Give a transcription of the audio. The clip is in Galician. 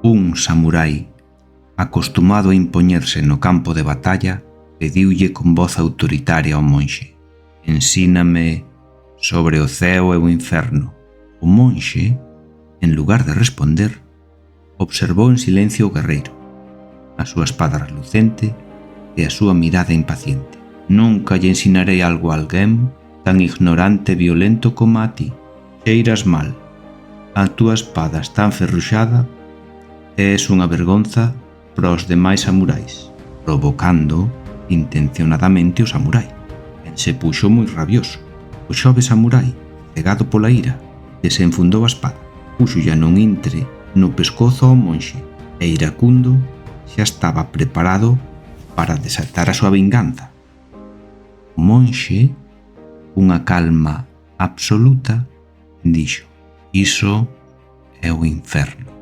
Un samurái, acostumado a impoñerse no campo de batalla, pediulle con voz autoritaria ao monxe: «Ensíname sobre o ceo e o inferno». O monxe, en lugar de responder, observou en silencio o guerreiro, a súa espada relucente e a súa mirada impaciente. «Nunca lle ensinarei algo a alguén tan ignorante e violento como a ti. Cheiras mal. A túa espada está enferruxada e és unha vergonza para os demais samurais», provocando intencionadamente o samurái, quen se puxo moi rabioso. O xove samurái, cegado pola ira, desenfundou a espada, púxolla nun intre no pescozo ao monxe e iracundo xa estaba preparado para desatar a súa vinganza. O monxe, cunha calma absoluta, dixo: «Iso é o inferno».